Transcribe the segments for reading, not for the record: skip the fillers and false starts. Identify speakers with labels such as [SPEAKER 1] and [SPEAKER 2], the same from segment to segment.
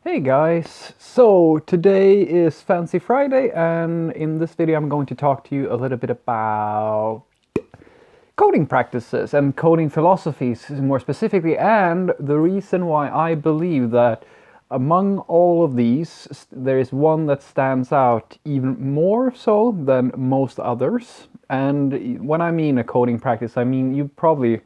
[SPEAKER 1] Hey guys, so today is Fancy Friday, and in this video I'm going to talk to you a little bit about coding practices and coding philosophies more specifically, and the reason why I believe that among all of these there is one that stands out even more so than most others. And when I mean a coding practice, I mean you probably,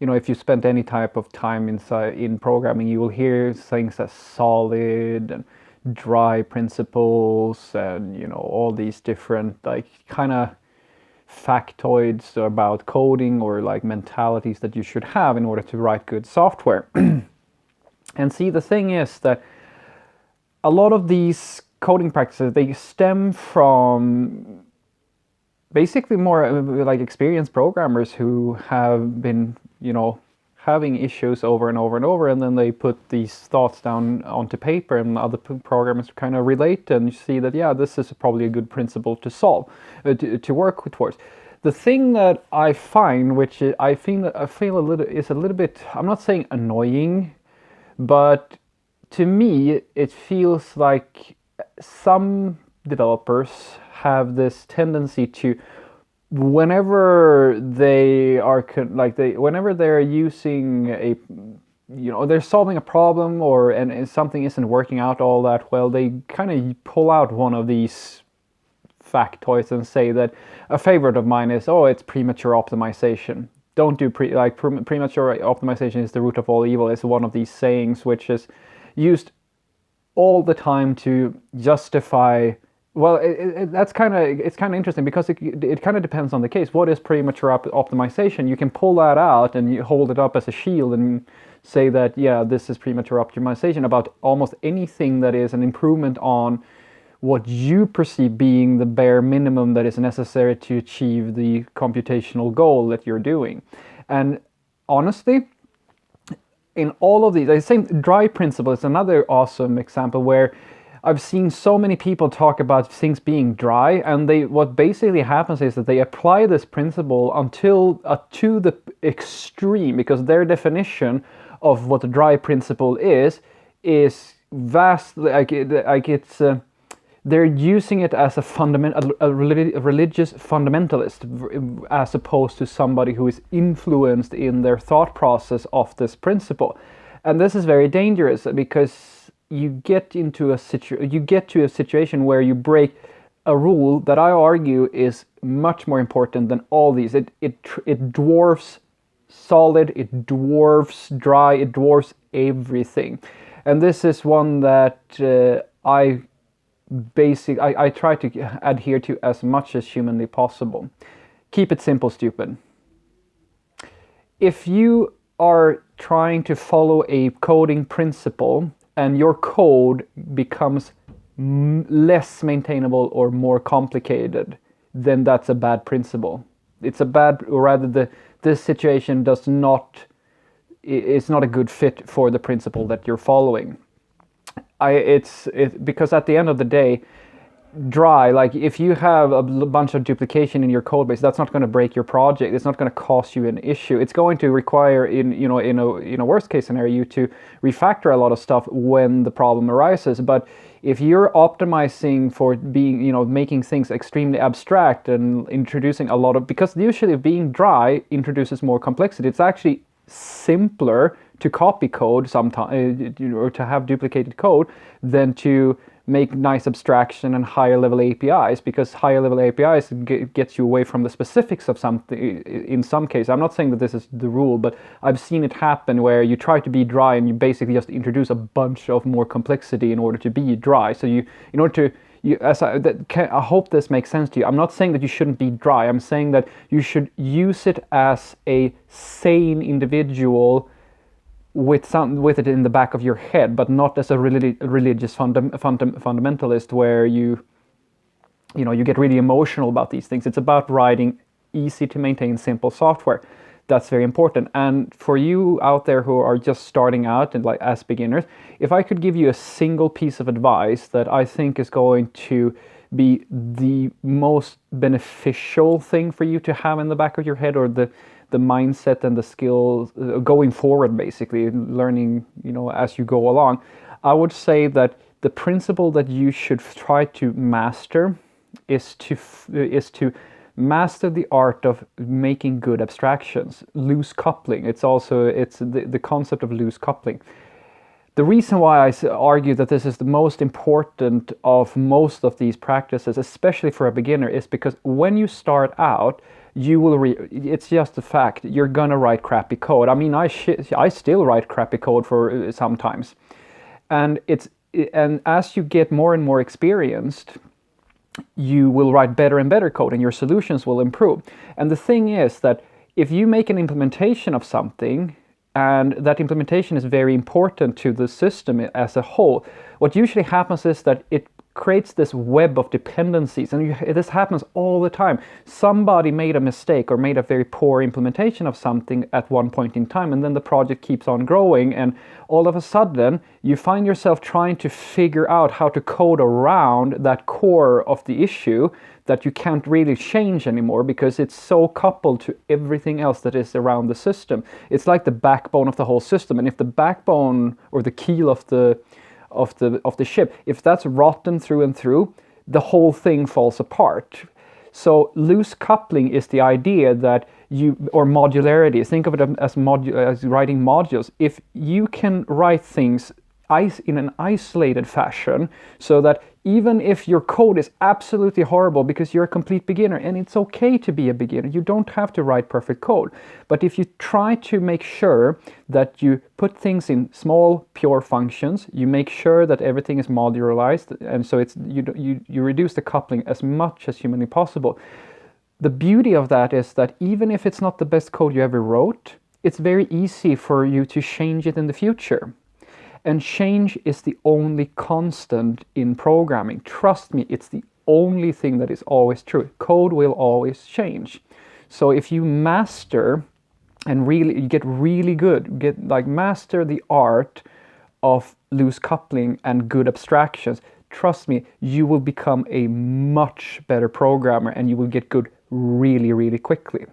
[SPEAKER 1] if you spent any type of time in programming, you will hear things as solid and dry principles, and all these different like kind of factoids about coding or like mentalities that you should have in order to write good software. And see, the thing is that a lot of these coding practices, they stem from basically more like experienced programmers who have been, having issues over and over and over, and then they put these thoughts down onto paper, and other programmers kind of relate, and you see that, yeah, this is probably a good principle to solve, to work towards. The thing that I find, which I feel a little bit, I'm not saying annoying, but to me it feels like some developers have this tendency to, whenever they are whenever they're using a, they're solving a problem, or and something isn't working out all that well, they kind of pull out one of these factoids and say that a favorite of mine is, oh, it's premature optimization. Don't do premature optimization is the root of all evil. It's one of these sayings which is used all the time to justify. Well, it's kind of interesting because it kind of depends on the case. What is premature optimization? You can pull that out and you hold it up as a shield and say that, yeah, this is premature optimization about almost anything that is an improvement on what you perceive being the bare minimum that is necessary to achieve the computational goal that you're doing. And honestly, in all of these, the same dry principle is another awesome example where I've seen so many people talk about things being dry, and what basically happens is that they apply this principle until to the extreme, because their definition of what the dry principle is vast. They're using it as a religious fundamentalist, as opposed to somebody who is influenced in their thought process of this principle. And this is very dangerous because you get to a situation where you break a rule that I argue is much more important than all these. It dwarfs solid, it dwarfs dry, it dwarfs everything. And this is one that I try to adhere to as much as humanly possible. Keep it simple, stupid. If you are trying to follow a coding principle and your code becomes less maintainable or more complicated, then that's a bad principle. It's a bad, or rather, this situation is not a good fit for the principle that you're following. Because at the end of the day, dry, like if you have a bunch of duplication in your code base, that's not going to break your project. It's not going to cause you an issue. It's going to require, in a worst case scenario, you to refactor a lot of stuff when the problem arises. But if you're optimizing for being, making things extremely abstract and introducing a lot of, because usually being dry introduces more complexity. It's actually simpler to copy code sometimes, or to have duplicated code, than to make nice abstraction and higher level APIs, because higher level APIs gets you away from the specifics of something in some cases. I'm not saying that this is the rule, but I've seen it happen where you try to be dry and you basically just introduce a bunch of more complexity in order to be dry. So I hope this makes sense to you. I'm not saying that you shouldn't be dry. I'm saying that you should use it as a sane individual with it in the back of your head, but not as a religious fundamentalist where you get really emotional about these things. It's about writing easy to maintain simple software. That's very important. And for you out there who are just starting out and like as beginners, if I could give you a single piece of advice that I think is going to be the most beneficial thing for you to have in the back of your head, or the mindset and the skills going forward, basically learning, as you go along, I would say that the principle that you should try to master is to master the art of making good abstractions. Loose coupling. It's the concept of loose coupling. The reason why I argue that this is the most important of most of these practices, especially for a beginner, is because when you start out, you will it's just a fact, you're gonna write crappy code. I mean, I still write crappy code for sometimes, and as you get more and more experienced, you will write better and better code and your solutions will improve. And the thing is that if you make an implementation of something, and that implementation is very important to the system as a whole, what usually happens is that it creates this web of dependencies, and this happens all the time. Somebody made a mistake or made a very poor implementation of something at one point in time, and then the project keeps on growing, and all of a sudden you find yourself trying to figure out how to code around that core of the issue that you can't really change anymore because it's so coupled to everything else that is around the system. It's like the backbone of the whole system, and if the backbone or the keel of the ship, if that's rotten through and through, the whole thing falls apart. So loose coupling is the idea that or modularity, think of it as writing modules. If you can write things in an isolated fashion, so that even if your code is absolutely horrible because you're a complete beginner, and it's okay to be a beginner, you don't have to write perfect code. But if you try to make sure that you put things in small, pure functions, you make sure that everything is modularized, and so you reduce the coupling as much as humanly possible. The beauty of that is that even if it's not the best code you ever wrote, it's very easy for you to change it in the future. And change is the only constant in programming. Trust me, it's the only thing that is always true. Code will always change. So if you master and you get really good, master the art of loose coupling and good abstractions, trust me, you will become a much better programmer and you will get good really, really quickly.